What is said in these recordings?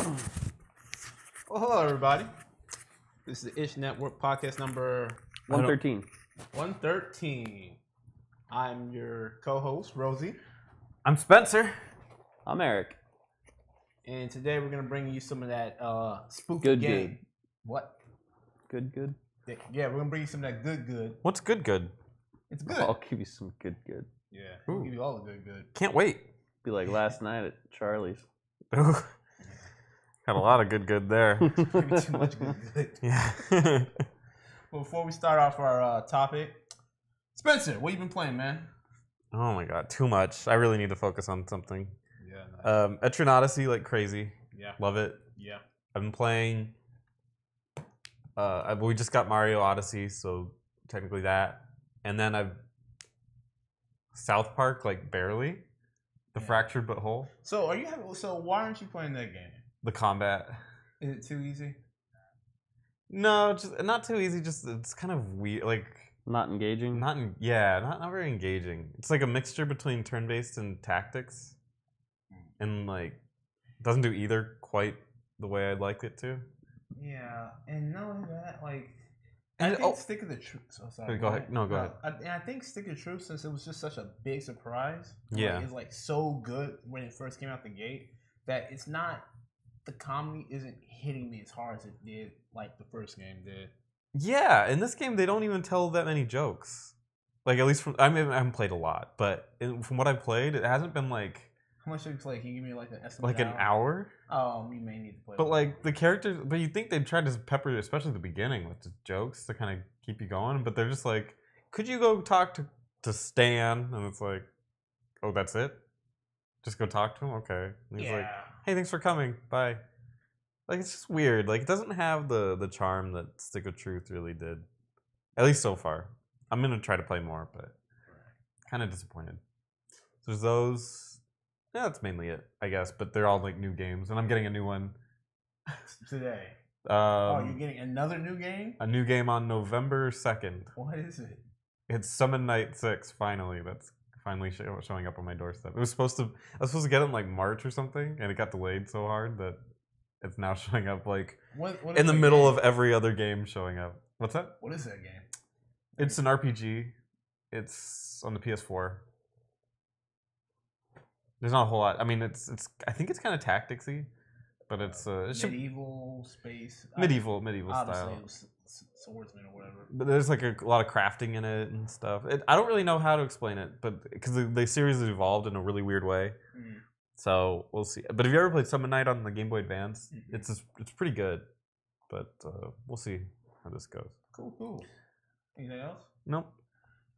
Well, hello, everybody. This is the Ish Network podcast number 113. 113. I'm your co-host, Rosie. I'm Spencer. I'm Eric. And today we're going to bring you some of that spooky Good, game. good. What? Good. Yeah, we're going to bring you some of that good. What's good? It's good. I'll give you some good. Yeah, we'll give you all the good. Can't wait. Be like last night at Charlie's. Got a lot of good there. Maybe too much good. Yeah. Well, before we start off our topic, Spencer, what you been playing, man? Oh my god, too much. I really need to focus on something. Yeah. Etrian Odyssey, like crazy. Yeah. Love it. Yeah. I've been playing. We just got Mario Odyssey, so technically that. And then I've South Park, like barely. The Fractured But Whole. So why aren't you playing that game? The combat. Is it too easy? No, just not too easy. Just it's kind of weird. Like Not engaging? not very engaging. It's like a mixture between turn-based and tactics, and like doesn't do either quite the way I'd like it to. Yeah, and not only that, like And I think Stick of the Truth. So sorry. Go ahead. No, go ahead. I think Stick of the Truth, since it was just such a big surprise, Yeah. it's like so good when it first came out the gate that it's not. The comedy isn't hitting me as hard as it did, like the first game did. Yeah, in this game they don't even tell that many jokes. Like at least from I haven't played a lot, but from what I've played, it hasn't been like How much have you played? Can you give me like an estimate? like an hour. You may need to play. But like the characters, but you think they'd try to pepper, especially the beginning, with just jokes to kind of keep you going. But they're just like, could you go talk to Stan? And it's like, oh, that's it. Just go talk to him. Okay. And he's like, hey, thanks for coming. Bye. Like it's just weird. Like it doesn't have the charm that Stick of Truth really did. At least so far. I'm gonna try to play more, but kind of disappointed. So there's those. Yeah, that's mainly it, I guess. But they're all like new games, and I'm getting a new one today. you're getting another new game? A new game on November 2nd. What is it? It's Summon Night 6. Finally, that's finally showing up on my doorstep. I was supposed to get it in like March or something, and it got delayed so hard that it's now showing up like what in the middle of every other game showing up. What's that? What is that game? It's an RPG. It's on the PS4. There's not a whole lot. I mean, it's. I think it's kind of tacticsy, but it's medieval space. Medieval style. Obviously, swordsman or whatever. But there's like a lot of crafting in it and stuff. I don't really know how to explain it, but because the series has evolved in a really weird way. So we'll see. But have you ever played Summon Night on the Game Boy Advance? It's pretty good, but we'll see how this goes. Cool. Anything else? Nope.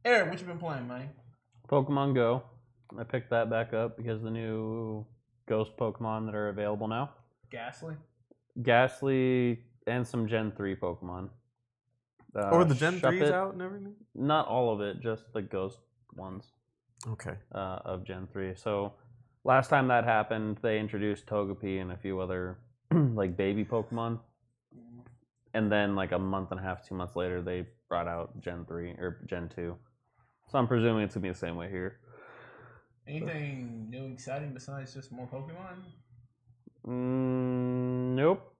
Eric, what you been playing, man? Pokemon Go. I picked that back up because the new Ghost Pokemon that are available now. Ghastly, and some Gen 3 Pokemon. The Gen 3 is out and everything? Not all of it, just the Ghost ones. Okay. Of Gen 3. So last time that happened, they introduced Togepi and a few other like baby Pokemon. And then like a month and a half, 2 months later, they brought out Gen 3 or Gen 2. So I'm presuming it's going to be the same way here. Anything new exciting besides just more Pokemon? Nope.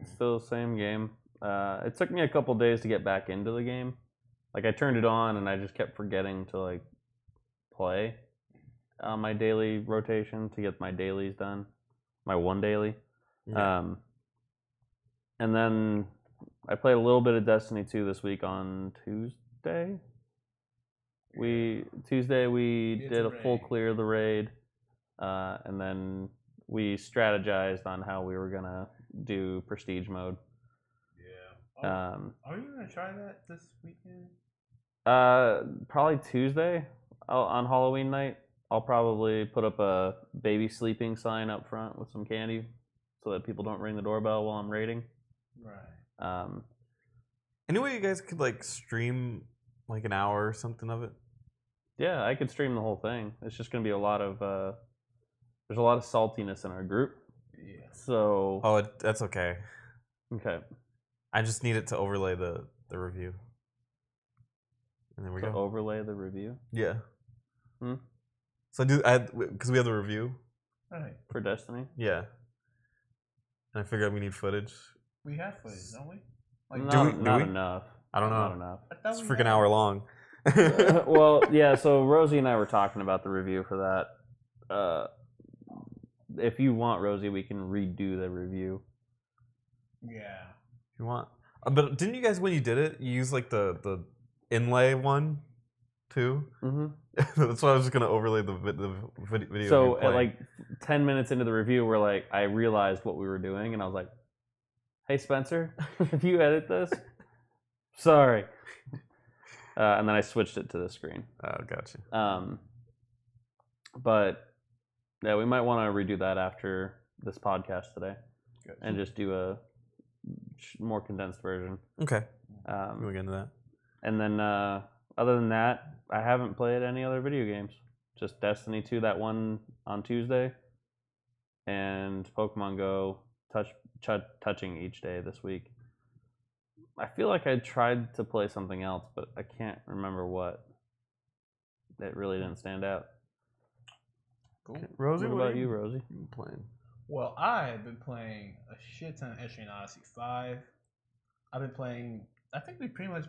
Still the same game. It took me a couple days to get back into the game. Like I turned it on and I just kept forgetting to like play my daily rotation to get my dailies done. My one daily. Yeah. And then I played a little bit of Destiny 2 this week on Tuesday. We did a full clear of the raid, and then we strategized on how we were gonna do prestige mode. Yeah. Are you gonna try that this weekend? Probably Tuesday on Halloween night. I'll probably put up a baby sleeping sign up front with some candy, so that people don't ring the doorbell while I'm raiding. Right. Anyway, you guys could like stream like an hour or something of it. Yeah, I could stream the whole thing. It's just gonna be a lot of there's a lot of saltiness in our group. Yeah. So that's okay. Okay. I just need it to overlay the review. And there we go. Overlay the review? Yeah. So because we have the review. Right. For Destiny? Yeah. And I figured we need footage. We have footage, don't we? Like, Not enough. I don't know. Not enough. It's freaking hour long. Well, yeah. So Rosie and I were talking about the review for that. If you want, Rosie, we can redo the review. Yeah. If you want, but didn't you guys when you did it, you used like the inlay one too? Mm-hmm. That's why I was just gonna overlay the video. So at like 10 minutes into the review, I realized what we were doing, and I was like, "Hey Spencer, if you edit this, sorry." And then I switched it to the screen. Oh, gotcha. But yeah, we might want to redo that after this podcast today, Gotcha. and just do a more condensed version. Okay. We'll get into that. And then, other than that, I haven't played any other video games. Just Destiny 2, that one on Tuesday, and Pokemon Go touching each day this week. I feel like I tried to play something else, but I can't remember what. It really didn't stand out. Cool. Okay. Rosie, what about you, Rosie? You playing? Well, I've been playing a shit ton of Etrian Odyssey 5. I've been playing. I think we pretty much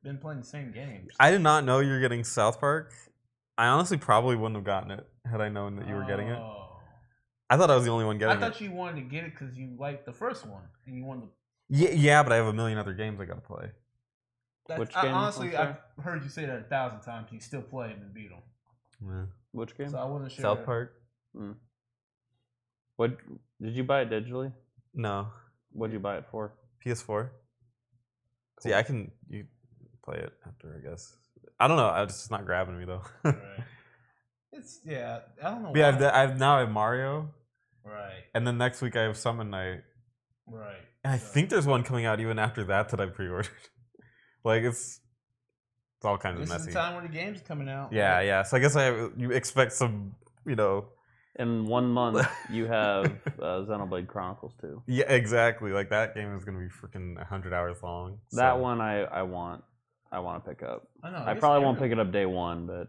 been playing the same games. I did not know you were getting South Park. I honestly probably wouldn't have gotten it had I known that you were getting it. I thought I was the only one getting it. I thought you wanted to get it because you liked the first one and you wanted to. Yeah, but I have a million other games I gotta play. Which game? Honestly, I've heard you say that 1,000 times. You still play them and beat them. Yeah. Which game? So I wasn't sure. South Park? What did you buy it digitally? No. What did you buy it for? PS4. Cool. See, you play it after, I guess. I don't know. It's just not grabbing me though. Right. I don't know. Yeah, I have Mario. Right. And then next week I have Summon Night. Right. And I think there's one coming out even after that I pre-ordered. Like it's all kinds of messy. This is the time when the game's coming out. Yeah, yeah. So I guess you expect some, In 1 month, you have Xenoblade Chronicles 2. Yeah, exactly. Like that game is gonna be freaking 100 hours long. That one I want to pick up. I know. I probably won't pick it up day one, but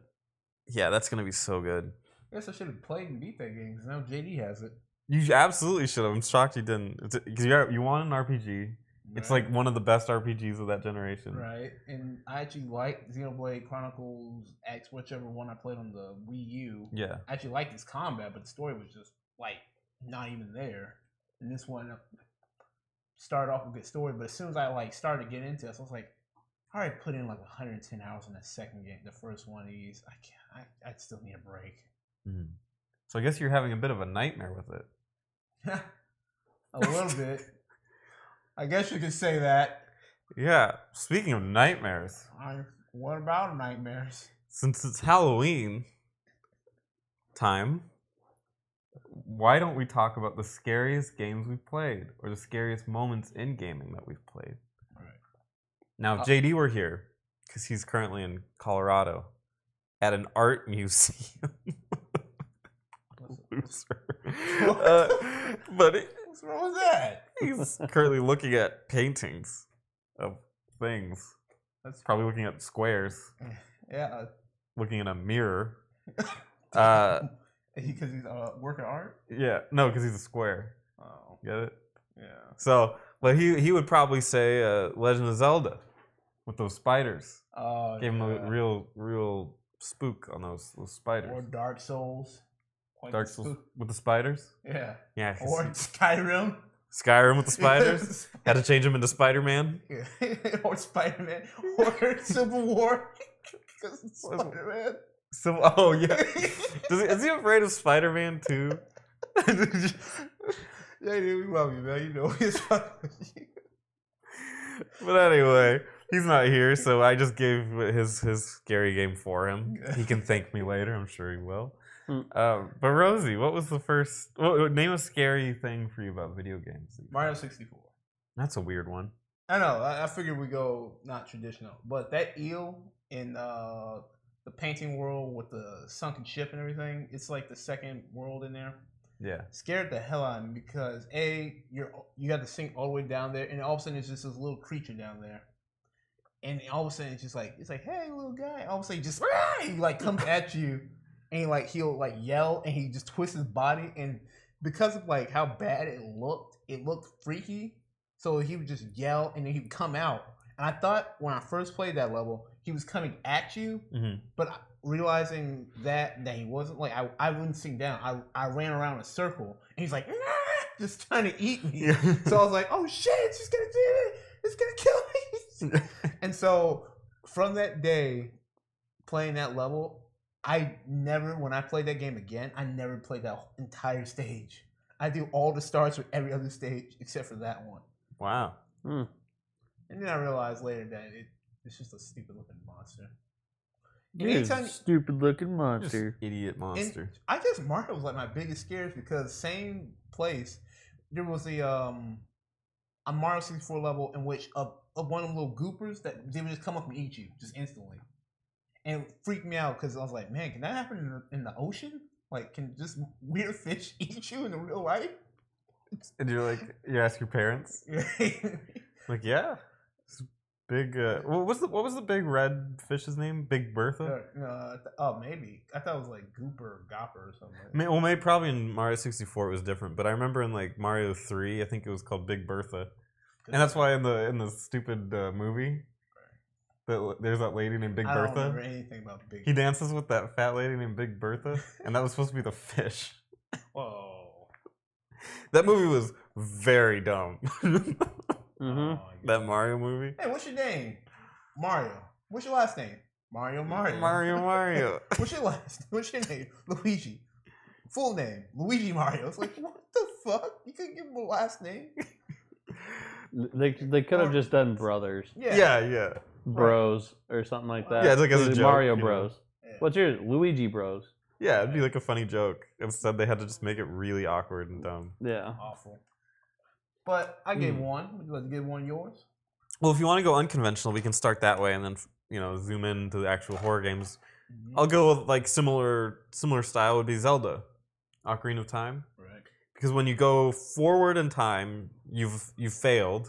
yeah, that's gonna be so good. I guess I should have played and beat that game because now JD has it. You absolutely should have. I'm shocked you didn't. Because you want an RPG. Right. It's like one of the best RPGs of that generation. Right. And I actually like Xenoblade Chronicles X, whichever one I played on the Wii U. Yeah. I actually liked its combat, but the story was just like not even there. And this one started off with a good story, but as soon as I started to get into it, I was like, I already put in 110 hours in the second game, the first one of these. I still need a break. Mm. So I guess you're having a bit of a nightmare with it. A little bit. I guess you could say that. Yeah. Speaking of nightmares. What about nightmares? Since it's Halloween time, why don't we talk about the scariest games we've played or the scariest moments in gaming that we've played? Right. Now, if JD were here, because he's currently in Colorado, at an art museum. Loser. But what's wrong with that? He's currently looking at paintings of things. That's probably looking at squares. Yeah. Looking in a mirror. Because he's working art? Yeah. No, because he's a square. Oh. Get it? Yeah. So, but he would probably say Legend of Zelda with those spiders. Oh, Gave him a real spook on those spiders. Or Dark Souls. Dark Souls with the spiders? Yeah. Yeah. Or Skyrim. Skyrim with the spiders? Had to change him into Spider-Man? Yeah. Or Spider-Man. Or Civil War. Because it's Spider-Man. Oh, yeah. Is he afraid of Spider-Man too? Yeah, dude, we love you, man. You know he's But anyway, he's not here, so I just gave his scary game for him. He can thank me later. I'm sure he will. But Rosie, what was the first? Name a scary thing for you about video games. Mario 64. That's a weird one. I know. I figured we go not traditional, but that eel in the painting world with the sunken ship and everything, it's like the second world in there. Yeah. Scared the hell out of me because you got to sink all the way down there, and all of a sudden it's just this little creature down there, and all of a sudden it's like hey little guy, all of a sudden he comes at you. And he'll yell and he just twists his body and because of like how bad it looked freaky. So he would just yell and then he would come out. And I thought when I first played that level, he was coming at you, but realizing that he wasn't, like I wouldn't sink down. I ran around in a circle and he's like, just trying to eat me. So I was like, oh shit, it's just gonna do it. It's gonna kill me. And so from that day, playing that level, when I played that game again, I never played that entire stage. I do all the starts with every other stage except for that one. Wow. And then I realized later that it's just a stupid looking monster. Stupid looking monster. Just idiot monster. And I guess Mario was like my biggest scares because same place, there was a Mario 64 level in which one of them little goopers that they would just come up and eat you just instantly. And it freaked me out because I was like, man, can that happen in the ocean? Like, can just weird fish eat you in the real life? And you're like, you ask your parents? Like, yeah. This big, what was the big red fish's name? Big Bertha? Maybe. I thought it was like Gooper or Gopper or something. Maybe probably in Mario 64 it was different, but I remember in like Mario 3, I think it was called Big Bertha. And that's why in the stupid movie, there's that lady named Big Bertha. I don't remember anything about Big Bertha. He dances with that fat lady named Big Bertha, and that was supposed to be the fish. Whoa. That movie was very dumb. That Mario movie. Hey, what's your name? Mario. What's your last name? Mario. Mario. What's your name? Luigi. Full name. Luigi Mario. It's like, what the fuck? You couldn't give him a last name? They could have just done brothers. Yeah. Bros or something like that. Yeah, it's like as a joke. Mario Bros. Yeah. What's yours? Luigi Bros. Yeah, it'd be like a funny joke. Instead, they had to just make it really awkward and dumb. Yeah. Awful. But I gave one. Would you like to give one yours? Well, if you want to go unconventional, we can start that way and then, zoom into the actual horror games. I'll go with like similar style would be Zelda, Ocarina of Time. Right. Because when you go forward in time, you've failed.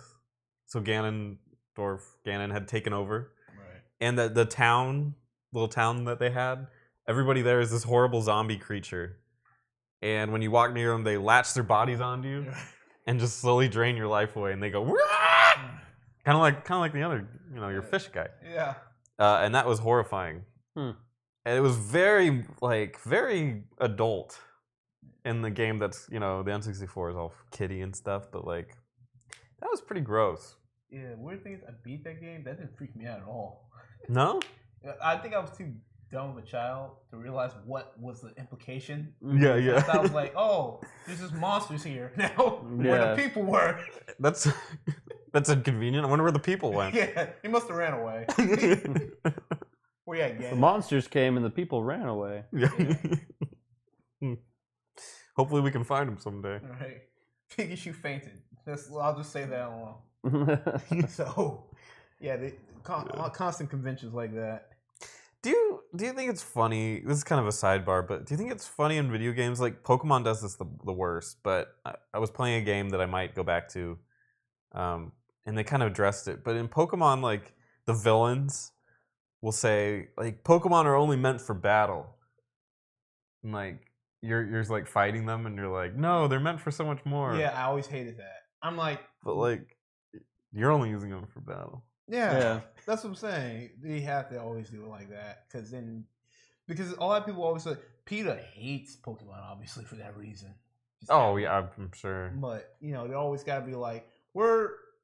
So Ganon had taken over. Right. And the little town that they had, everybody there is this horrible zombie creature. And when you walk near them, they latch their bodies onto you and just slowly drain your life away. And they go, kind of like the other, your fish guy. Yeah. And that was horrifying. And it was very adult in the game that's, the N64 is all kiddie and stuff. But, like, that was pretty gross. Yeah, weird thing is I beat that game. That didn't freak me out at all. No? I think I was too dumb of a child to realize what was the implication. Yeah. I was like, oh, there's just monsters here now where the people were. That's inconvenient. I wonder where the people went. Yeah, he must have ran away. Where you at, gang? The monsters came and the people ran away. Yeah. Hopefully we can find him someday. All right. Piggy Shoe fainted. I'll just say that alone. So, yeah, constant conventions like that. Do you think it's funny? This is kind of a sidebar, but do you think it's funny in video games? Like Pokemon does this the worst, but I was playing a game that I might go back to, and they kind of addressed it. But in Pokemon, like the villains will say, like Pokemon are only meant for battle, and like you're like fighting them, and you're like, no, they're meant for so much more. Yeah, I always hated that. I'm like, but like you're only using them for battle. Yeah, that's what I'm saying. They have to always do it like that because a lot of people always say PETA hates Pokemon, obviously for that reason. Yeah, I'm sure. But they always got to be like,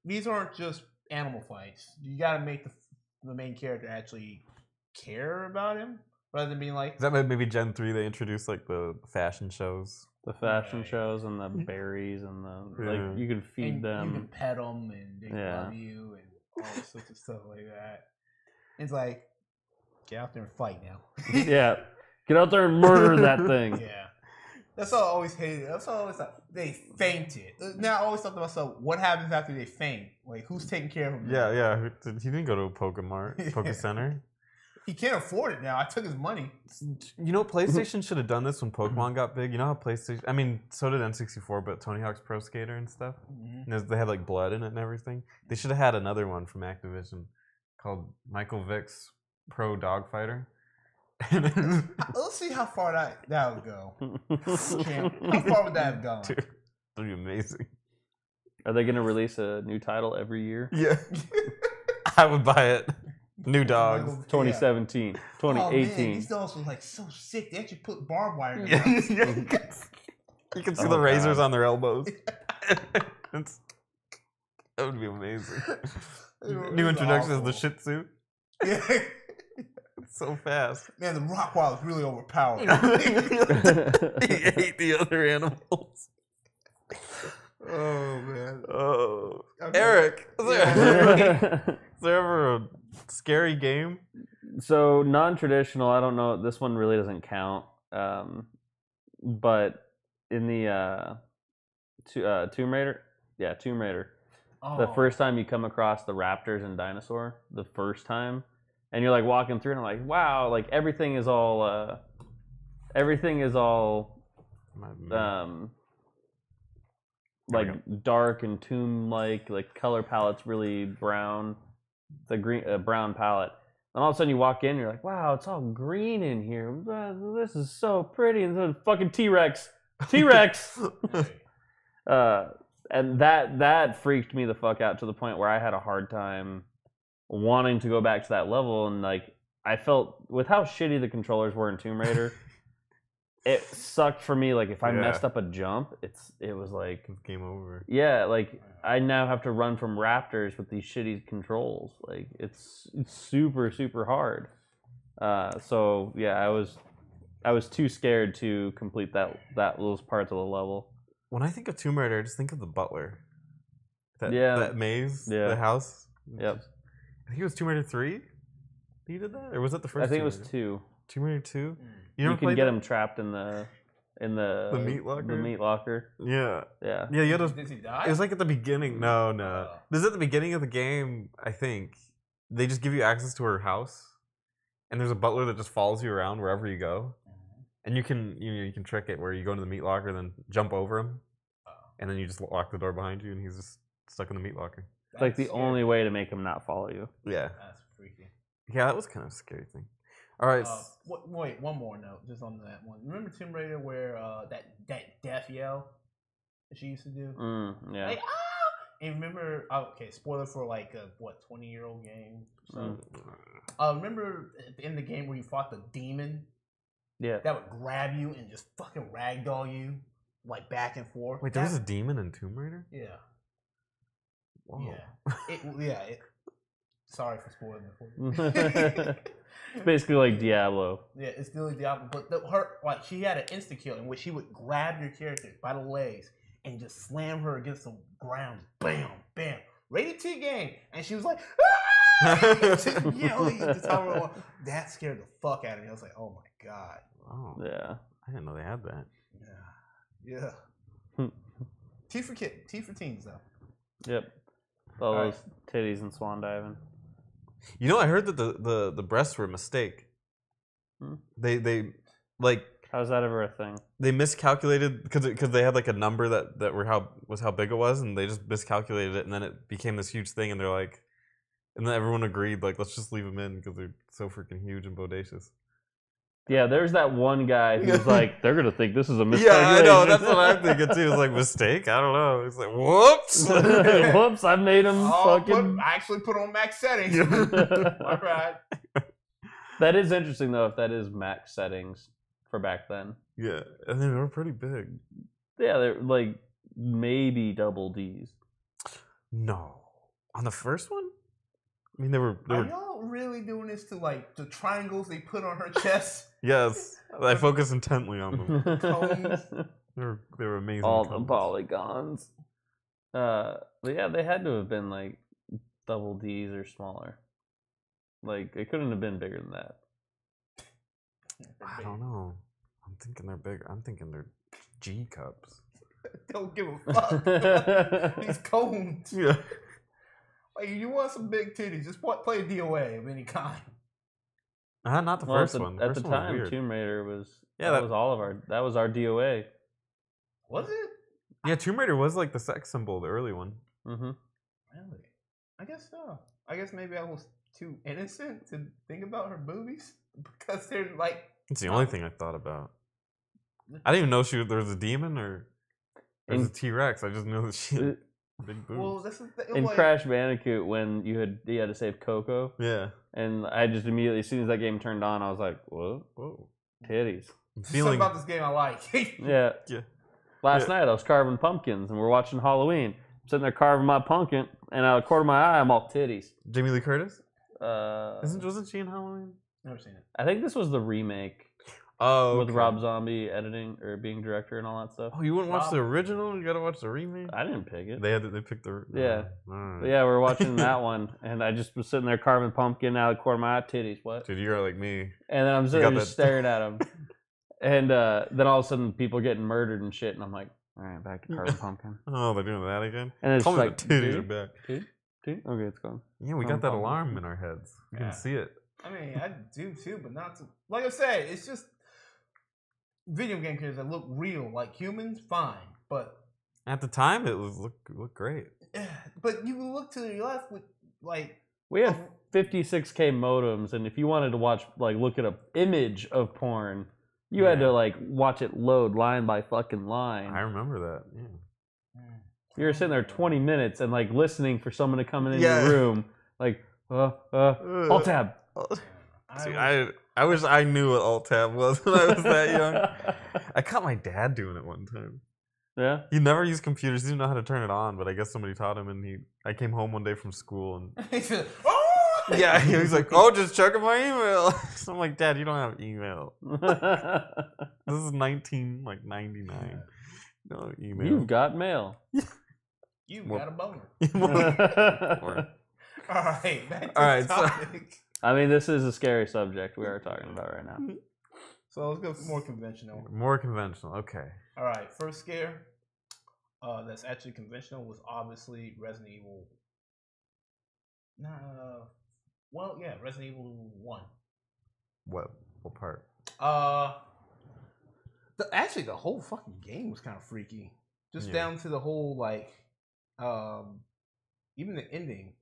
these aren't just animal fights. You got to make the main character actually care about him rather than being like. Is that maybe Gen 3? They introduced like the fashion shows. The fashion shows and the berries and like you can feed them. You can pet them and they love you and all sorts of stuff like that. It's like, get out there and fight now. Yeah. Get out there and murder that thing. Yeah. That's all I always hated. That's all I always thought. They fainted. Now I always thought to myself, what happens after they faint? Like, who's taking care of them? Yeah. He didn't go to a Pokemart, Poke Center. He can't afford it now. I took his money. PlayStation should have done this when Pokemon got big. You know how PlayStation... I mean, so did N64, but Tony Hawk's Pro Skater and stuff. Mm-hmm. And they had, like, blood in it and everything. They should have had another one from Activision called Michael Vick's Pro Dogfighter. Let's see how far that would go. How far would that have gone? Dude, that'd be amazing. Are they gonna release a new title every year? Yeah. I would buy it. New dogs. 2017, 2018. Oh, man, these dogs were like so sick. They actually put barbed wire in Yeah. them. You can see Oh, the razors God. on their elbows. That would be amazing. New introduction is the Shih Tzu. Yeah. It's so fast. Man, the Rockwile is really overpowered. He ate the other animals. Oh, man. Oh, Okay. Eric, is there ever a scary game? So non-traditional, I don't know. This one really doesn't count. But in the Tomb Raider, Tomb Raider. The first time you come across the raptors and dinosaur, the first time, and you're like walking through, and I'm like, wow, like everything is all like dark and tomb-like, like color palette's really brown, the green brown palette. And all of a sudden you walk in, and you're like, wow, it's all green in here. This is so pretty. And then fucking T-Rex. And that freaked me the fuck out to the point where I had a hard time wanting to go back to that level. And like I felt with how shitty the controllers were in Tomb Raider, it sucked for me. Like if I messed up a jump, it was like game over. Yeah, like I now have to run from raptors with these shitty controls. Like it's super super hard. So yeah, I was too scared to complete those parts of the level. When I think of Tomb Raider, I just think of the butler. That maze, the house. Yep. I think it was Tomb Raider 3. You did that, or was that the first? I think Tomb it was Raider? 2. Tomb Raider 2. You can get him trapped in the meat locker. The meat locker. Yeah. Yeah. Yeah. You had to, Did he die? it was like at the beginning. No. This is at the beginning of the game. I think they just give you access to her house, and there's a butler that just follows you around wherever you go, and you can trick it where you go into the meat locker and then jump over him, and then you just lock the door behind you, and he's just stuck in the meat locker. It's like the only way to make him not follow you. Yeah. That's freaky. Yeah, that was kind of a scary thing. All right. Wait, one more note, just on that one. Remember Tomb Raider where that death yell that she used to do? Yeah. Like, ah! And remember, okay, spoiler for like a 20-year-old game. So, remember in the game where you fought the demon? Yeah. That would grab you and just fucking ragdoll you, like back and forth. Wait, there was a demon in Tomb Raider? Yeah. Whoa. Yeah. Sorry for spoiling it for you. It's basically like Diablo. Yeah, it's still like Diablo, but she had an insta kill in which she would grab your character by the legs and just slam her against the ground, bam, bam, rated T game, and she was like, ah! Just yelling at the top of her lungs. That scared the fuck out of me. I was like, oh my god. Oh. Yeah. I didn't know they had that. Yeah. T for teens though. Yep. All those titties and swan diving. You know, I heard that the breasts were a mistake. They like. How's that ever a thing? They miscalculated because they had like a number that was how big it was, and they just miscalculated it, and then it became this huge thing, and they're like, and then everyone agreed like, let's just leave them in because they're so freaking huge and bodacious. Yeah, there's that one guy who's like, they're gonna think this is a Yeah, miscalculation. I know. That's what I'm thinking too. It's like mistake. I don't know. It's like whoops. Whoops! I made him fucking. I actually put on max settings. All right. That is interesting though. If that is max settings for back then. Yeah, and they were pretty big. Yeah, they're like maybe double D's. No, on the first one. I mean, they were. Are y'all really doing this to like the triangles they put on her chest? Yes, I focus intently on them. Cones. They were amazing. All cones. the polygons. But yeah, they had to have been like double D's or smaller. Like it couldn't have been bigger than that. I don't know. I'm thinking they're bigger. I'm thinking they're G cups. Don't give a fuck. These cones. Yeah. Like, you want some big titties, just play a DOA of any kind. Not the first one. At the time, Tomb Raider was that was all of our DOA. Was it? Yeah, Tomb Raider was like the sex symbol, the early one. Mm-hmm. Really? I guess so. I guess maybe I was too innocent to think about her boobies. because they're like. It's the only thing I thought about. I didn't even know there was a demon or there's a T-Rex. I just knew that she had big boobs. Well, this is in Crash Bandicoot when you had to save Coco. Yeah. And I just immediately, as soon as that game turned on, I was like, whoa, titties. Something about this game I like. Yeah. Last night I was carving pumpkins and we're watching Halloween. I'm sitting there carving my pumpkin and out of the corner of my eye, I'm all titties. Jamie Lee Curtis? Wasn't she in Halloween? Never seen it. I think this was the remake. Oh, with Rob Zombie editing or being director and all that stuff. Oh, you wouldn't watch the original? You gotta watch the remake. I didn't pick it. They picked the yeah. Right. Yeah, we were watching that one, and I just was sitting there carving pumpkin out of the corner of my eye. Titties, what? Dude, you're like me. And then I'm sitting there just staring at them, and then all of a sudden people getting murdered and shit, and I'm like, all right, back to carving pumpkin. Oh, they're doing that again. And it's like the titties are back. Dude? Okay, it's gone. Yeah, we got that alarm in our heads. We can see it. I mean, I do too, but not to. Like I said, it's just. Video game characters that look real, like humans, fine, but at the time it was look great. But you look to your left with like we had 56K modems, and if you wanted to watch look at an image of porn, you had to watch it load line by fucking line. I remember that. Yeah. You were sitting there 20 minutes and listening for someone to come in your room, alt tab. See, I wish I knew what alt tab was when I was that young. I caught my dad doing it one time. Yeah? He never used computers. He didn't know how to turn it on, but I guess somebody taught him, and I came home one day from school, and he said, "Oh!" Yeah, he was like, "Oh, just checking my email." So I'm like, "Dad, you don't have email." This is 1999. No email. You've got mail. You've got a boner. All right, back to the topic. I mean, this is a scary subject we are talking about right now. So let's go more conventional. More conventional, okay. All right, first scare that's actually conventional was obviously Resident Evil. Resident Evil 1. What part? Actually, the whole fucking game was kind of freaky. Just down to the whole even the ending.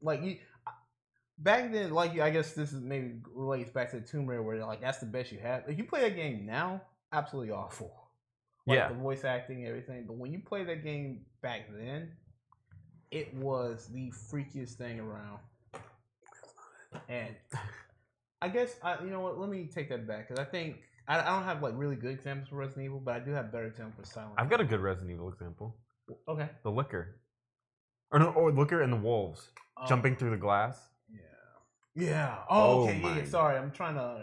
Back then, I guess this is maybe relates back to the Tomb Raider, where that's the best you have. If you play that game now, absolutely awful. The voice acting, everything. But when you play that game back then, it was the freakiest thing around. And I guess you know what? Let me take that back, because I think I don't have really good examples for Resident Evil, but I do have better examples for Silent Hill. I've got a good Resident Evil example. Okay. The liquor, or liquor and the wolves jumping through the glass. Yeah. Oh, okay. Yeah. Sorry, I'm trying to.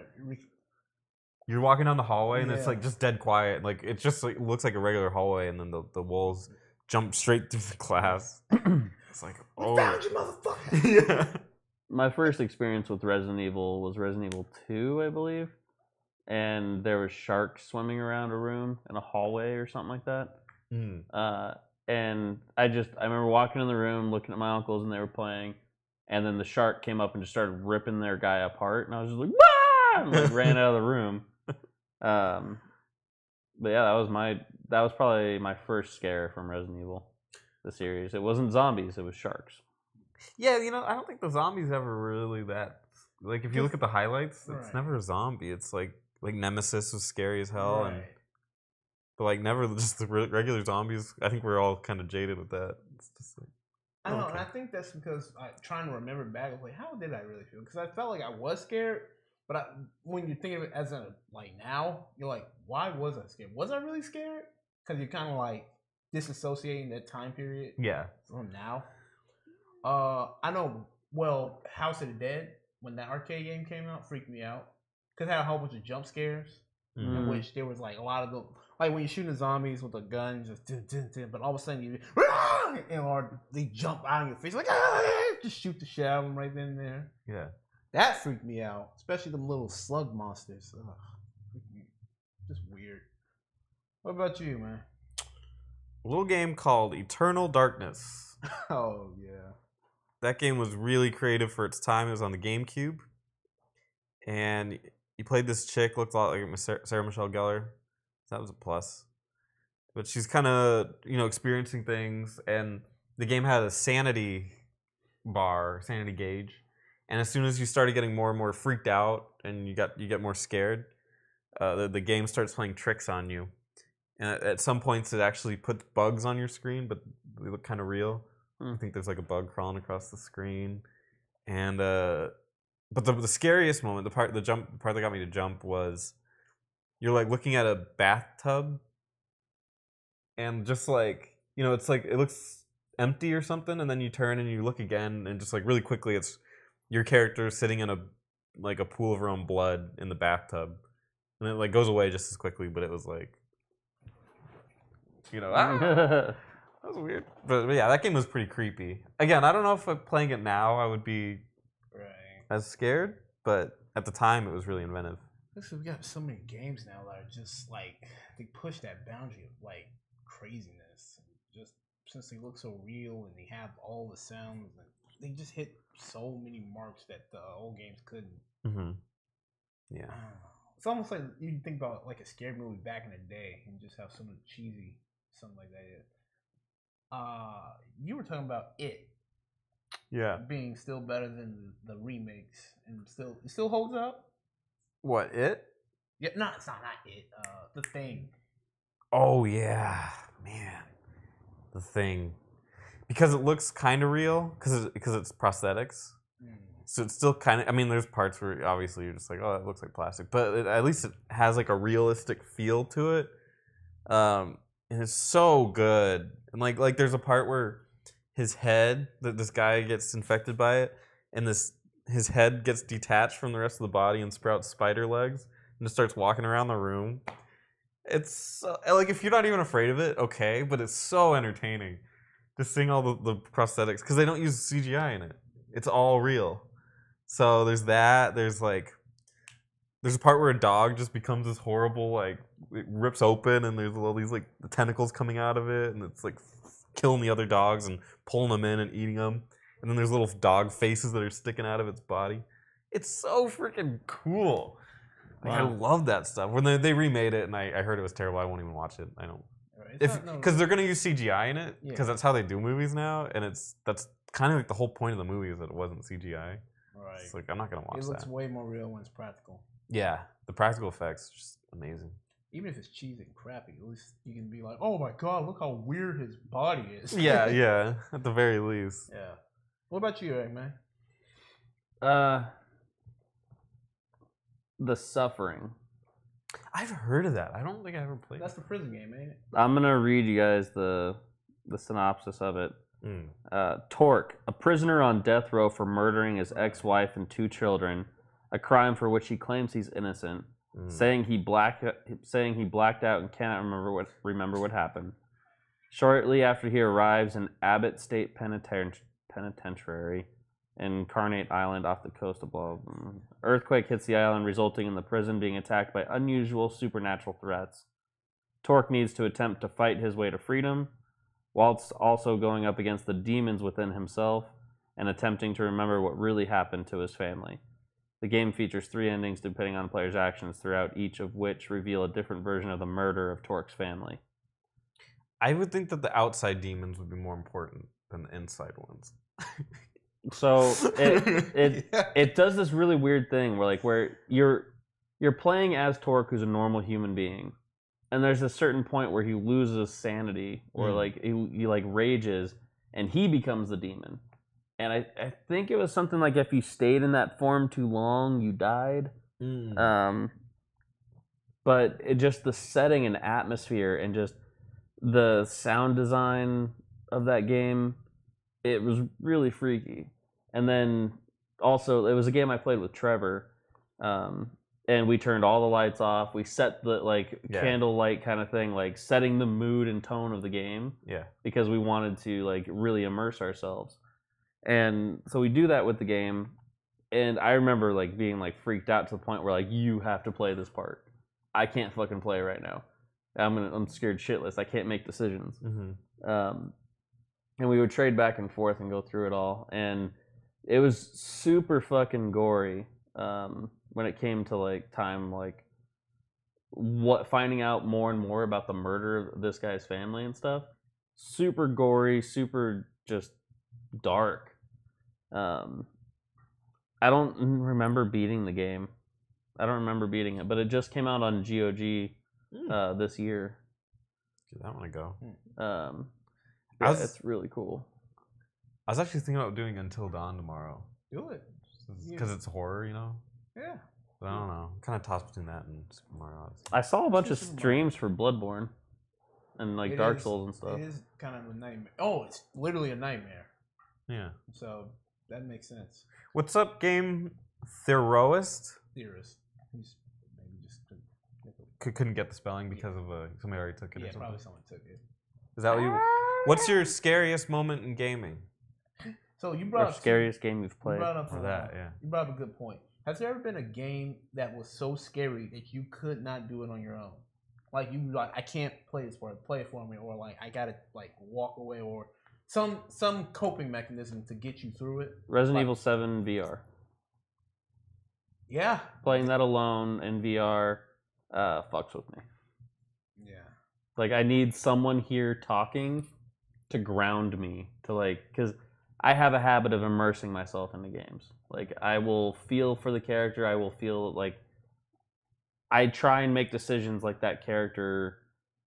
You're walking down the hallway and it's just dead quiet. It just looks like a regular hallway, and then the wolves jump straight through the glass. It's like, oh, found you, motherfucker! Yeah. My first experience with Resident Evil was Resident Evil 2, I believe, and there was sharks swimming around a room in a hallway or something like that. And I remember walking in the room, looking at my uncles, and they were playing. And then the shark came up and just started ripping their guy apart, and I was just like, "Wah!" and ran out of the room. But yeah, that was probably my first scare from Resident Evil, the series. It wasn't zombies; it was sharks. Yeah, I don't think the zombies ever really that. If you look at the highlights, it's never a zombie. It's like Nemesis was scary as hell, but never just the regular zombies. I think we're all kind of jaded with that. It's just I don't know, and I think that's because I'm trying to remember back. I was like, how did I really feel? Because I felt like I was scared, but when you think of it as now, you're like, why was I scared? Was I really scared? Because you're kind of disassociating that time period. From now. I know. Well, House of the Dead, when that arcade game came out, freaked me out because it had a whole bunch of jump scares, in which there was a lot of them. When you're shooting zombies with a gun, just but all of a sudden you or they jump out of your face just shoot the shit out of them right then and there. Yeah, that freaked me out, especially them little slug monsters. Just weird. What about you, man? A little game called Eternal Darkness. Oh yeah, that game was really creative for its time. It was on the GameCube, and you played this chick, looked a lot like Sarah Michelle Gellar. That was a plus. But she's kind of, experiencing things, and the game had a sanity gauge, And as soon as you started getting more and more freaked out, and you get more scared, the game starts playing tricks on you. And at some points, it actually puts bugs on your screen, but they look kind of real. I think there's like a bug crawling across the screen, and but the scariest moment, the part that got me to jump was you're like looking at a bathtub, and just like it's like it looks empty or something, and then you turn and you look again, and just like really quickly, it's your character sitting in a pool of her own blood in the bathtub, and it like goes away just as quickly, but it was like. That was weird. But yeah, that game was pretty creepy. Again, I don't know if playing it now I would be as scared, but at the time it was really inventive. Listen, we got so many games now that are just like they push that boundary of like craziness. Just since they look so real and they have all the sounds, and they just hit so many marks that the old games couldn't. Mm-hmm. Yeah. It's almost like you think about like a scary movie back in the day and just how some of the cheesy something like that is. You were talking about it. Yeah. Being still better than the remakes, and it still holds up. What, it? Yeah, no, it's not it. The Thing. Oh yeah, man, The Thing, because it looks kind of real, because it's prosthetics. So it's still kind of. I mean, there's parts where obviously you're just like, oh, it looks like plastic, but at least it has like a realistic feel to it. And it's so good. And like there's a part where his head, this guy gets infected by it, and his head gets detached from the rest of the body and sprouts spider legs and just starts walking around the room. It's so, like, if you're not even afraid of it, okay, but it's so entertaining. Just seeing all the prosthetics, because they don't use CGI in it. It's all real. So there's that. There's a part where a dog just becomes this horrible, like, it rips open and there's all these like the tentacles coming out of it, and it's like killing the other dogs and pulling them in and eating them. And then there's little dog faces that are sticking out of its body. It's so freaking cool. Like, wow. I love that stuff. When they remade it, and I heard it was terrible, I won't even watch it. I don't. Because they're gonna use CGI in it, because that's how they do movies now, and that's kind of like the whole point of the movie is that it wasn't CGI. Right. It's like, I'm not gonna watch that. It looks way more real when it's practical. Yeah, the practical effects are just amazing. Even if it's cheesy and crappy, at least you can be like, oh my god, look how weird his body is. Yeah, at the very least. Yeah. What about you, Eric, man? The Suffering. I've heard of that. I don't think I ever played it. That's the prison game, ain't it? I'm going to read you guys the synopsis of it. Torque, a prisoner on death row for murdering his ex-wife and 2 children, a crime for which he claims he's innocent, saying he blacked out and cannot remember what happened. Shortly after he arrives in Abbott State Penitentiary, Incarnate Island off the coast of blah, blah, blah. Earthquake hits the island, resulting in the prison being attacked by unusual supernatural threats. Torque needs to attempt to fight his way to freedom, whilst also going up against the demons within himself and attempting to remember what really happened to his family. The game features 3 endings depending on players' actions throughout, each of which reveal a different version of the murder of Torque's family. I would think that the outside demons would be more important than the inside ones. So it does this really weird thing where you're playing as Torque, who's a normal human being, and there's a certain point where he loses sanity, or like he like rages, and he becomes the demon. And I think it was something like if you stayed in that form too long, you died. But it just the setting and atmosphere and just the sound design of that game, it was really freaky. And then also, it was a game I played with Trevor, and we turned all the lights off. We set the candlelight kind of thing, like setting the mood and tone of the game. Yeah. Because we wanted to like really immerse ourselves. And so we do that with the game, and I remember like being like freaked out to the point where like, you have to play this part. I can't fucking play right now. I'm scared shitless. I can't make decisions. And we would trade back and forth and go through it all, and it was super fucking gory when it came to like time, like finding out more and more about the murder of this guy's family and stuff. Super gory, super just dark. I don't remember beating the game. I don't remember beating it, but it just came out on GOG this year. Dude, I want to go. Yeah, it's really cool. I was actually thinking about doing Until Dawn tomorrow. Do it. Because it's horror, you know? Yeah. But I don't know. I'm kind of tossed between that and Super Mario Odyssey. I saw a bunch of streams for Bloodborne and like Dark Souls and stuff. It is kind of a nightmare. Oh, it's literally a nightmare. Yeah. So that makes sense. What's up, Game Theorist? Theorist. He's maybe just couldn't get the spelling because of somebody already took it. Yeah, or something. probably someone took it. Is that what you? What's your scariest moment in gaming? So you brought up scariest game you've played. You brought up yeah. You brought up a good point. Has there ever been a game that was so scary that you could not do it on your own? Like you like I can't play it for me, or like I gotta like walk away, or some coping mechanism to get you through it. Resident Evil 7 VR. Yeah. Playing that alone in VR fucks with me. Yeah. Like I need someone here talking to ground me to like, because I have a habit of immersing myself into games. Like I will feel for the character. I will feel like I try and make decisions like that character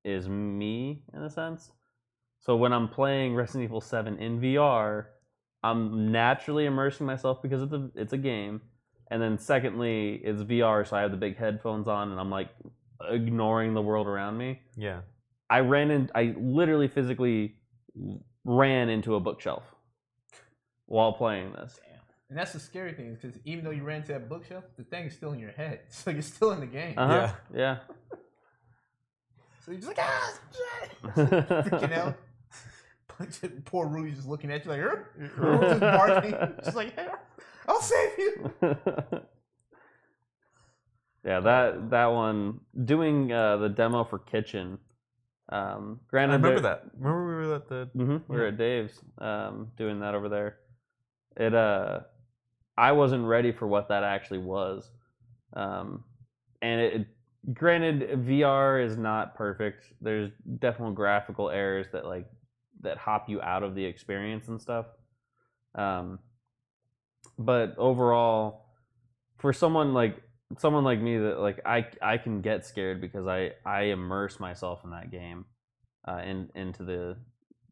is me in a sense. So when I'm playing Resident Evil 7 in VR, I'm naturally immersing myself because it's a game. And then secondly, it's VR, so I have the big headphones on and I'm like ignoring the world around me. Yeah. I literally physically ran into a bookshelf while playing this. Damn. And that's the scary thing, because even though you ran to that bookshelf, the thing is still in your head. So you're still in the game. Uh-huh. Yeah. So you're just like, shit. Freaking out. Poor Rudy's just looking at you like, just barking. Just like, hey, I'll save you. Yeah, that one. Doing the demo for Kitchen. Granted, I remember that. Remember we were at the. We were at Dave's doing that over there. It I wasn't ready for what that actually was, and granted, VR is not perfect. There's definitely graphical errors that hop you out of the experience and stuff. But overall, for someone like me that like I can get scared because I immerse myself in that game, into the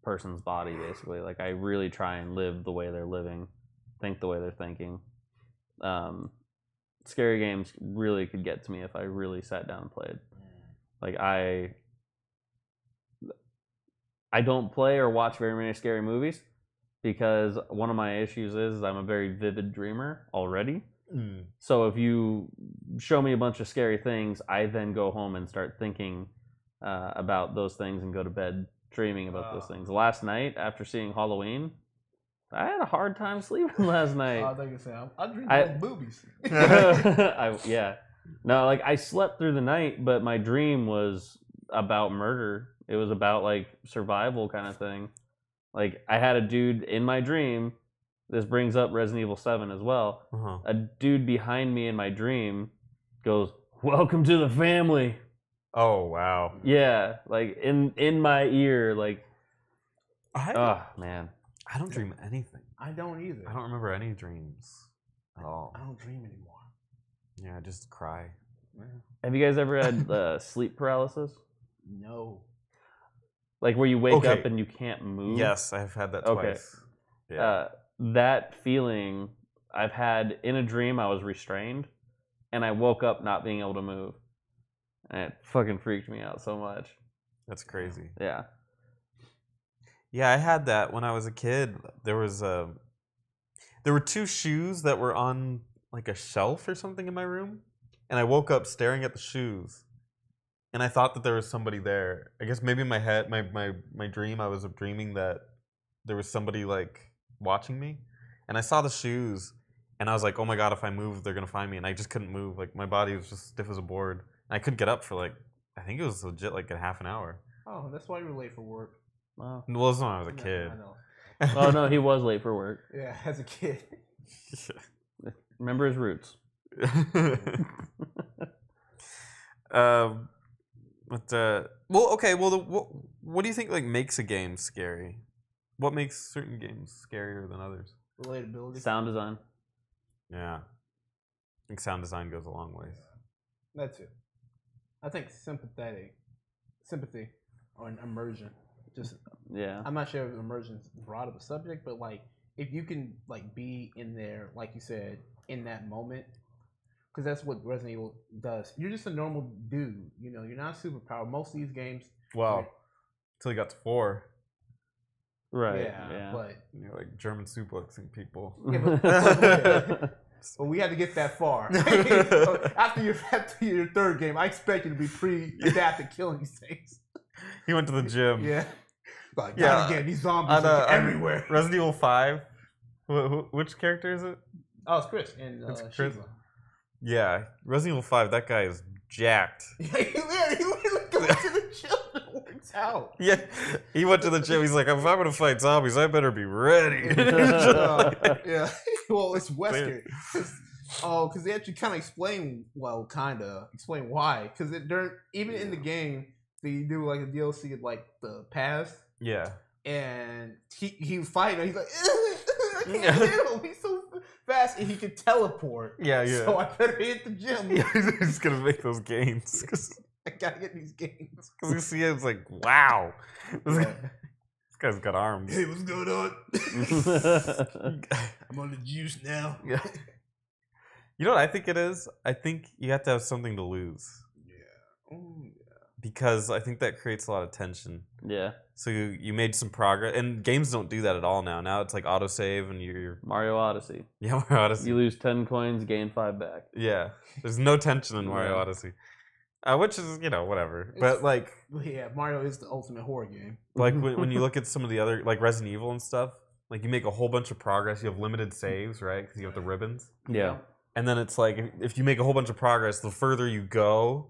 person's body basically. Like I really try and live the way they're living, think the way they're thinking. Scary games really could get to me if I really sat down and played. Like I don't play or watch very many scary movies because one of my issues is I'm a very vivid dreamer already. So if you show me a bunch of scary things, I then go home and start thinking about those things and go to bed dreaming about those things. Last night, after seeing Halloween, I had a hard time sleeping last night. I think I dream of boobies. Yeah. No, like I slept through the night, but my dream was about murder. It was about like survival kind of thing. Like I had a dude in my dream. This brings up Resident Evil 7 as well. A dude behind me in my dream goes, "Welcome to the family." Oh wow. Yeah, like in my ear, like. Man. I don't dream anything. I don't either. I don't remember any dreams at all. I don't dream anymore. Yeah, I just cry. Have you guys ever had sleep paralysis? No. Like where you wake up and you can't move? Yes, I've had that twice. Yeah. That feeling I've had in a dream. I was restrained, and I woke up not being able to move, and it fucking freaked me out so much. That's crazy. Yeah. Yeah, I had that when I was a kid. There were two shoes that were on like a shelf or something in my room, and I woke up staring at the shoes, and I thought that there was somebody there. I guess maybe in my head, my dream, I was dreaming that there was somebody like watching me, and I saw the shoes, and I was like, oh my god, if I move, they're gonna find me, and I just couldn't move. Like my body was just stiff as a board, and I couldn't get up for like, I think it was legit like a half an hour. Oh, that's why you were late for work. Wow. Well, this was when I was a kid. I know. Oh no, he was late for work. Yeah, as a kid. Remember his roots. Well, okay. Well, what do you think like makes a game scary? What makes certain games scarier than others? Relatability. Sound design. Yeah. I think sound design goes a long ways. That's it. I think sympathy, or an immersion. Just Yeah. I'm not sure if immersion is broad of a subject, but like if you can like be in there, like you said, in that moment, because that's what Resident Evil does. You're just a normal dude, you know. You're not superpowered. Most of these games, Well, until you got to 4. Right. yeah, Yeah. but You're like German suplexing people. yeah, but we had to get that far. after your third game, I expect you to be pretty adept at killing these things. He went to the gym. Yeah. Like, Yeah, again, these zombies are everywhere. Resident Evil 5. Which character is it? Oh, it's Chris and It's Chris. Sheila. Yeah, Resident Evil 5. That guy is jacked. Yeah, he literally goes to the gym and works out. Yeah, he went to the gym. He's like, if I'm gonna fight zombies, I better be ready. Yeah. Well, it's Wesker. Because they actually kind of explain why. Because even in the game, they do like a DLC of like the past. Yeah. And he was fighting. And he's like, I can't hit him. He's so fast, and he can teleport. Yeah. So I better hit the gym. Yeah, he's gonna make those gains. I gotta get these gains. Because you see it, it's like, wow. This guy's got arms. Hey, what's going on? I'm on the juice now. Yeah. You know what I think it is? I think you have to have something to lose. Yeah. Because I think that creates a lot of tension. Yeah. So you made some progress, and games don't do that at all now. Now it's like autosave, and you're Mario Odyssey. Yeah, Mario Odyssey. You lose 10 coins, gain 5 back. Yeah, there's no tension in Mario Odyssey, which is whatever. But like, yeah, Mario is the ultimate horror game. Like when you look at some of the other like Resident Evil and stuff, like you make a whole bunch of progress. You have limited saves, right? Because you have the ribbons. Yeah. And then it's like if you make a whole bunch of progress, the further you go,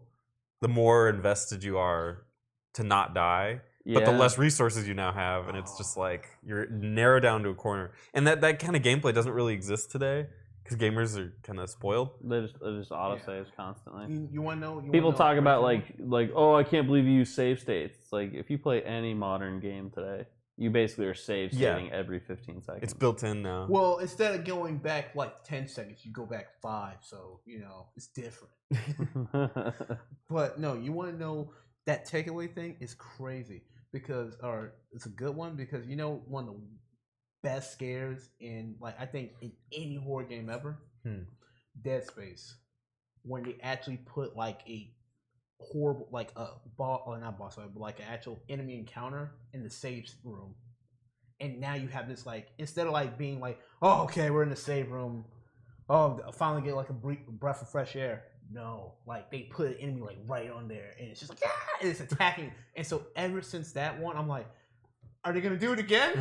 the more invested you are to not die. But the less resources you now have, and it's just like you're narrowed down to a corner. And that kind of gameplay doesn't really exist today because gamers are kind of spoiled. They just autosaves constantly. You want to know? People talk about like oh, I can't believe you use save states. It's like if you play any modern game today, you basically are saving every 15 seconds. It's built in now. Well, instead of going back like 10 seconds, you go back 5. So it's different. But no, you want to know that takeaway thing is crazy. Or it's a good one because one of the best scares in I think in any horror game ever, Dead Space, when they actually put like a horrible not boss fight, but like an actual enemy encounter in the save room, and now you have this instead of being oh okay we're in the save room, oh I finally get a breath of fresh air. No, they put an enemy right on there, and it's just and it's attacking. And so ever since that one, I'm like, are they gonna do it again?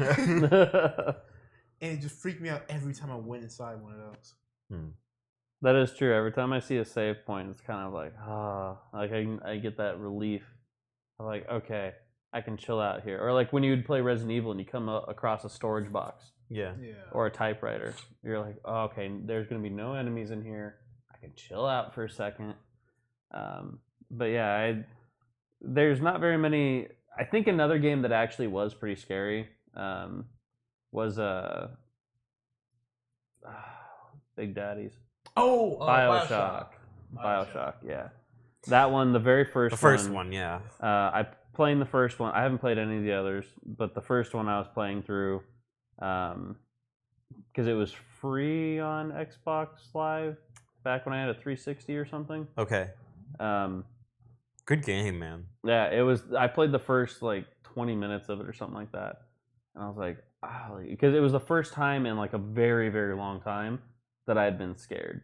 And it just freaked me out every time I went inside one of those. That is true. Every time I see a save point, it's kind of I get that relief. I'm like, okay, I can chill out here. Or when you would play Resident Evil and you come across a storage box, or a typewriter, you're like, oh, okay, there's gonna be no enemies in here. I can chill out for a second. But yeah, there's not very many. I think another game that actually was pretty scary was Big Daddies. Oh, Bioshock. Bioshock, yeah. That one, the very first one. The first one, yeah. I played the first one. I haven't played any of the others, but the first one I was playing through because it was free on Xbox Live back when I had a 360 or something. Okay. Good game, man. Yeah, it was. I played the first 20 minutes of it or something like that, and I was like, because it was the first time in a very, very long time that I had been scared.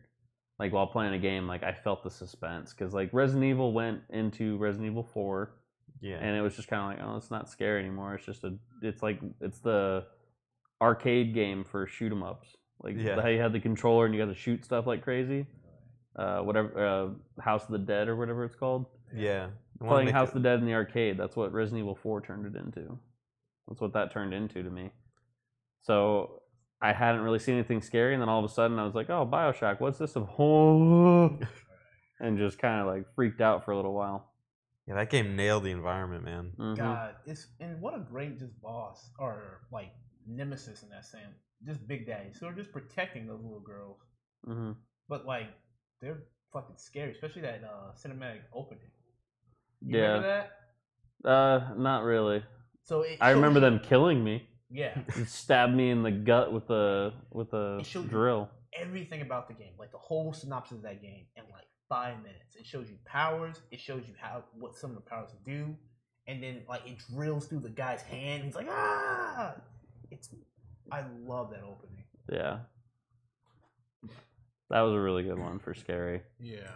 While playing a game, I felt the suspense because Resident Evil went into Resident Evil 4, and it was just kind of oh, it's not scary anymore. It's just it's the arcade game for shoot 'em ups. How you had the controller and you got to shoot stuff like crazy. Whatever, House of the Dead or whatever it's called. Yeah. Playing House of the Dead in the arcade, that's what Resident Evil 4 turned it into. That's what that turned into to me. So I hadn't really seen anything scary, and then all of a sudden I was like, oh, Bioshock, what's this? And just kind of freaked out for a little while. Yeah, that game nailed the environment, man. Mm-hmm. God, and what a great boss or nemesis in that sense. Just Big Daddies who are just protecting those little girls. Mm-hmm. but like they're fucking scary, especially that cinematic opening. You remember that? Not really. So I remember them killing me. Yeah. Stabbed me in the gut with a drill. Everything about the game, like the whole synopsis of that game, in like 5 minutes. It shows you powers. It shows you what some of the powers do, and then like it drills through the guy's hand. He's like, ah! I love that opening. Yeah. That was a really good one for scary. Yeah.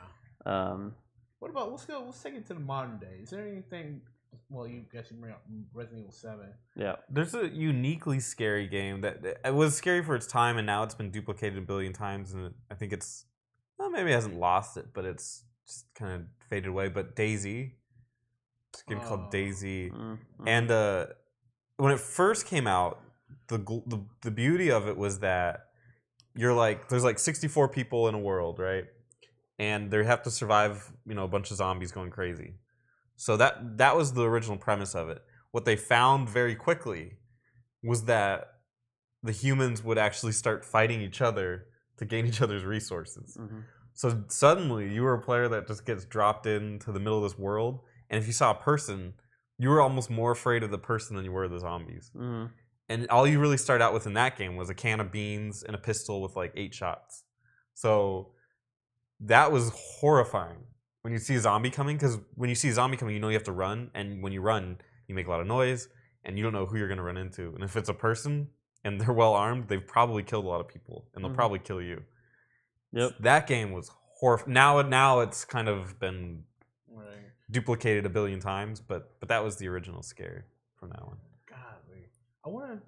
What about let's take it to the modern day. Is there anything? Well, you guys bring up Resident Evil 7. Yeah. There's a uniquely scary game that it was scary for its time, and now it's been duplicated a billion times, and I think it's maybe it hasn't lost it, but it's just kind of faded away. But Daisy, it's a game called Daisy, and when it first came out, the beauty of it was that there's like 64 people in a world, right? And they have to survive, a bunch of zombies going crazy. So that was the original premise of it. What they found very quickly was that the humans would actually start fighting each other to gain each other's resources. Mm-hmm. So suddenly you were a player that just gets dropped into the middle of this world, and if you saw a person, you were almost more afraid of the person than you were of the zombies. Mm-hmm. And all you really started out with in that game was a can of beans and a pistol with like 8 shots. So that was horrifying when you see a zombie coming, because when you see a zombie coming, you have to run, and when you run, you make a lot of noise, and you don't know who you're going to run into. And if it's a person and they're well armed, they've probably killed a lot of people, and they'll probably kill you. Yep. That game was horrifying. Now it's kind of been duplicated a billion times, but that was the original scare from that one. Golly. I wonder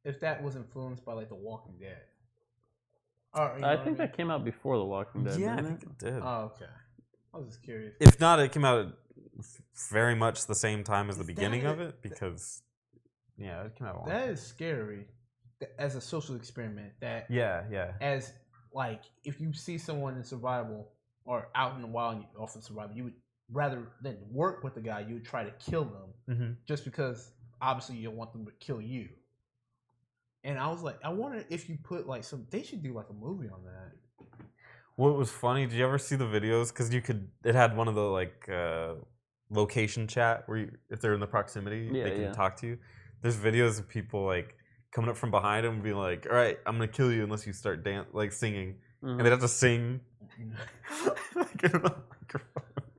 if that was influenced by like The Walking Dead. I think that came out before The Walking Dead. Yeah, I think it did. Oh, okay. I was just curious. If not, it came out very much the same time as the beginning of it, because it came out a long time. That is scary as a social experiment. That as like if you see someone in survival or out in the wild and you often survival, you would rather than work with the guy, you would try to kill them just because obviously you don't want them to kill you. And I was like, I wonder if you put like they should do like a movie on that. What was funny? Did you ever see the videos? Because it had one of the like location chat where if they're in the proximity, they can talk to you. There's videos of people like coming up from behind them and being like, "All right, I'm gonna kill you unless you start singing," and they'd have to sing.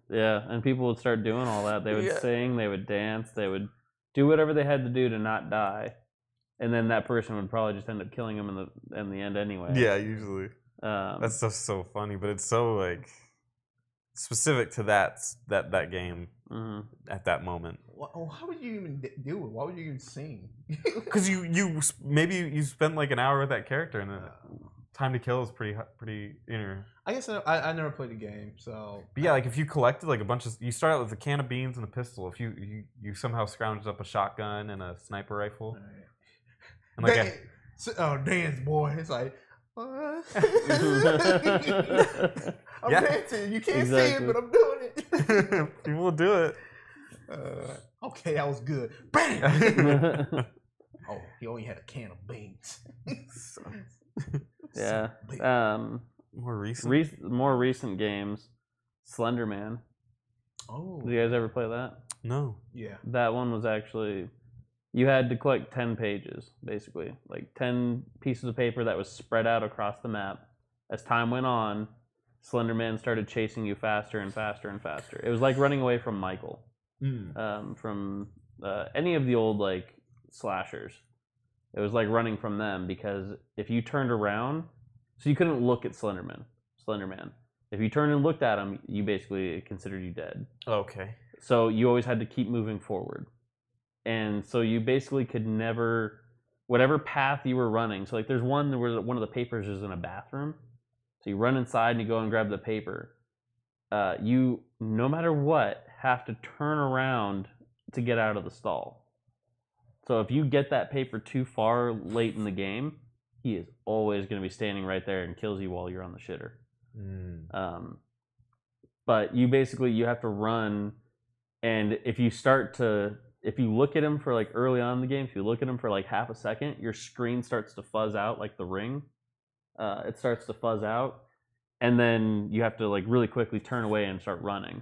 Yeah, and people would start doing all that. They would sing, they would dance, they would do whatever they had to do to not die. And then that person would probably just end up killing him in the end anyway. Yeah, usually. That's just so funny, but it's so like specific to that game at that moment. Well, how would you even do it? Why would you even sing? Because you maybe you spend like an hour with that character, and time to kill is pretty. I guess I never played the game, so. But yeah, like if you collected like a bunch of, you start out with a can of beans and a pistol. If you somehow scrounged up a shotgun and a sniper rifle. And like dance, boy. It's like, I'm dancing. You can't see it, but I'm doing it. People will do it. Okay, that was good. Bang! Oh, he only had a can of beans. Yeah. More recent games. Slender Man. Oh. Did you guys ever play that? No. Yeah. That one was actually... You had to collect 10 pages, basically. Like 10 pieces of paper that was spread out across the map. As time went on, Slender Man started chasing you faster and faster and faster. It was like running away from Michael. From any of the old like slashers. It was like running from them, because if you turned around, so you couldn't look at Slender Man. If you turned and looked at him, you basically considered you dead. Okay. So you always had to keep moving forward. And so you basically could never, whatever path you were running. So like there's one where one of the papers is in a bathroom. So you run inside and you go and grab the paper. You, no matter what, have to turn around to get out of the stall. So if you get that paper too far late in the game, he is always going to be standing right there and kills you while you're on the shitter. But you have to run, and if you look at him for like early on in the game, if you look at him for like half a second, your screen starts to fuzz out like the Ring, it starts to fuzz out, and then you have to like really quickly turn away and start running.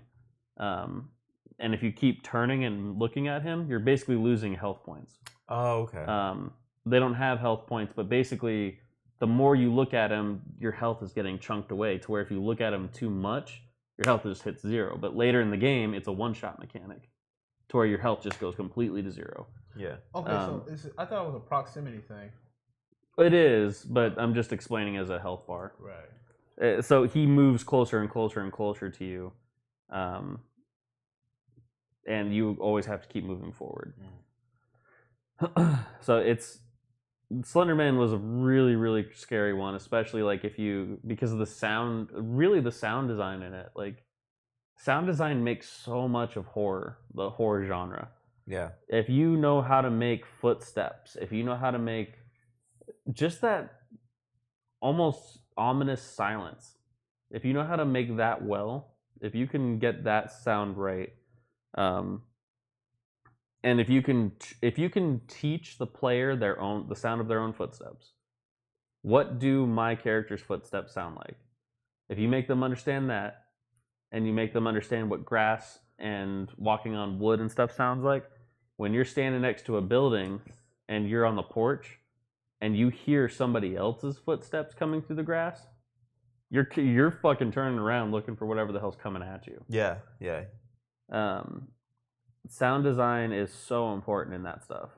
And if you keep turning and looking at him, you're basically losing health points. Oh, okay. They don't have health points, but basically, the more you look at him, your health is getting chunked away to where if you look at him too much, your health just hits 0. But later in the game, it's a one-shot mechanic to where your health just goes completely to 0. Yeah. Okay, so I thought it was a proximity thing. It is, but I'm just explaining as a health bar. Right. So he moves closer and closer and closer to you. And you always have to keep moving forward. So it's Slender Man was a really, really scary one, especially like because of the sound, really the sound design in it. Like, sound design makes so much of the horror genre. Yeah. If you know how to make footsteps, if you know how to make just that almost ominous silence, if you know how to make that well, if you can get that sound right, and if you can teach the player the sound of their own footsteps, what do my character's footsteps sound like? If you make them understand that, and you make them understand what grass and walking on wood and stuff sounds like, when you're standing next to a building and you're on the porch and you hear somebody else's footsteps coming through the grass, you're fucking turning around looking for whatever the hell's coming at you. Yeah, yeah. Sound design is so important in that stuff.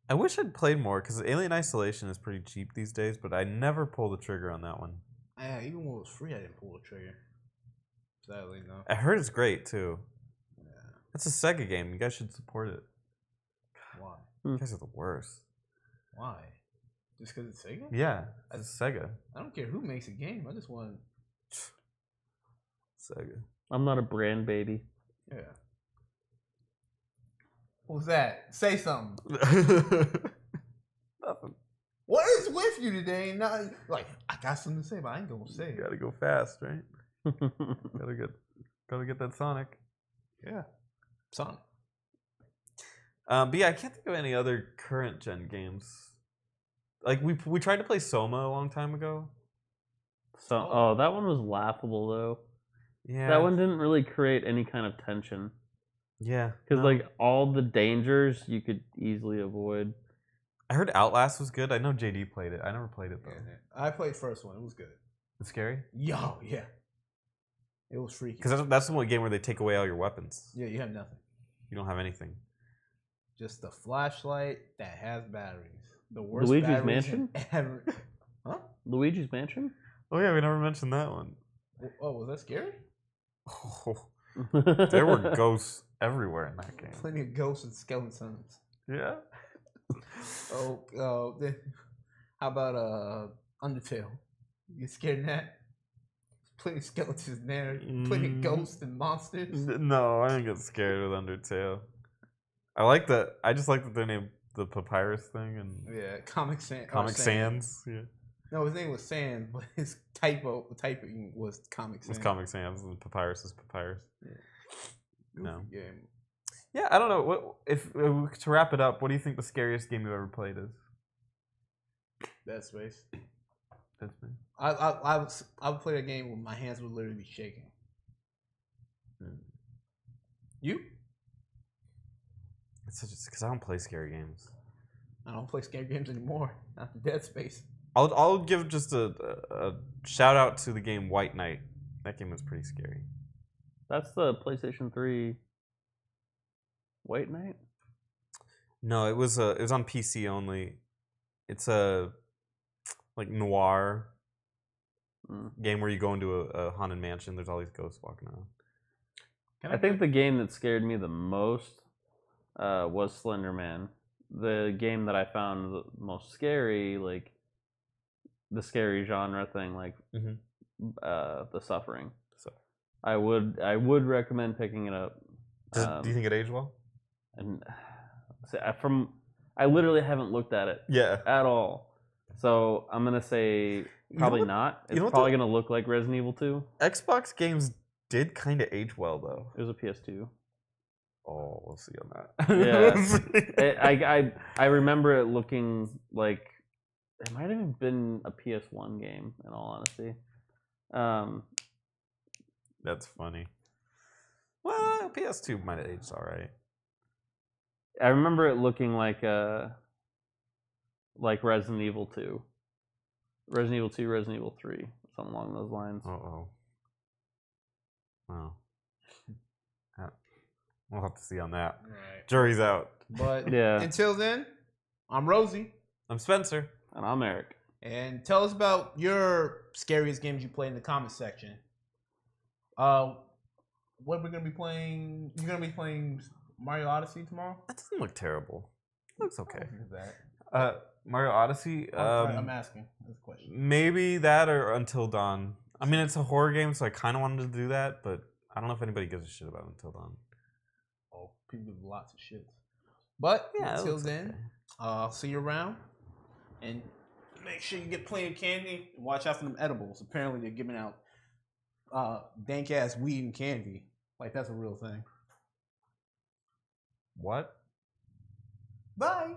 I wish I'd played more because Alien Isolation is pretty cheap these days, but I never pulled the trigger on that one. Yeah, even when it was free, I didn't pull the trigger. Sadly, no. I heard it's great too. Yeah. It's a Sega game. You guys should support it. Why? You guys are the worst. Why? Just because it's Sega? Yeah, it's Sega. I don't care who makes a game. I just want Sega. I'm not a brand baby. Yeah. What was that? Say something. Nothing. What is with you today? Not like I got something to say, but I ain't gonna say it. You gotta go fast, right? gotta get that Sonic. Yeah. Sonic. But yeah, I can't think of any other current gen games. Like we tried to play Soma a long time ago. So that one was laughable though. Yeah. That one didn't really create any kind of tension. Yeah. Because like all the dangers you could easily avoid. I heard Outlast was good. I know JD played it. I never played it though. Yeah, I played first one. It was good. It's scary? Yo, yeah. It was freaky. Because that's the one game where they take away all your weapons. Yeah, you have nothing. You don't have anything. Just a flashlight that has batteries. The worst Luigi's batteries Mansion? ever. Huh? Luigi's Mansion? Oh yeah, we never mentioned that one. Oh, was that scary? Oh, there were ghosts everywhere in that game. Plenty of ghosts and skeletons. Yeah. Then how about Undertale? You get scared of that? Plenty of skeletons in there. Plenty of ghosts and monsters. No, I didn't get scared with Undertale. I just like that they're named the Papyrus thing and Yeah, Comic Sans. Comic Sans. Yeah. No, his name was Sans, but his typing was Comic Sans. It's Comic Sans and Papyrus is Papyrus. Yeah. No. Game. Yeah, I don't know. What if to wrap it up? What do you think the scariest game you've ever played is? Dead Space. Dead Space. I would play a game where my hands would literally be shaking. You? It's just because I don't play scary games. I don't play scary games anymore. After Dead Space. I'll give just a shout out to the game White Knight. That game was pretty scary. That's the PlayStation 3 White Knight? No, it was on PC only. It's a like noir game where you go into a haunted mansion. There's all these ghosts walking around. I think the game that scared me the most was Slender Man. The game that I found the most scary, like the scary genre thing, like The Suffering. So I would recommend picking it up. do you think it aged well? And I literally haven't looked at it at all. So I'm gonna say probably not. It's probably gonna look like Resident Evil 2. Xbox games did kind of age well though. It was a PS2. Oh, we'll see on that. Yeah, I remember it looking like it might have even been a PS1 game. In all honesty, That's funny. Well, PS2 might have aged all right. I remember it looking like Resident Evil 2, Resident Evil 2, Resident Evil 3, something along those lines. Oh. We'll have to see on that. Right. Jury's out. But Yeah. until then, I'm Rosie. I'm Spencer. And I'm Eric. And tell us about your scariest games you play in the comments section. What we're gonna be playing? You're gonna be playing Mario Odyssey tomorrow? That doesn't look terrible. It looks okay. That. Mario Odyssey. I'm asking this question. Maybe that or Until Dawn. I mean, it's a horror game, so I kind of wanted to do that, but I don't know if anybody gives a shit about Until Dawn. Oh, people give lots of shit. But Yeah, until then, okay. I'll see you around. And make sure you get plenty of candy. Watch out for them edibles. Apparently, they're giving out dank ass weed and candy. Like, that's a real thing. What? Bye.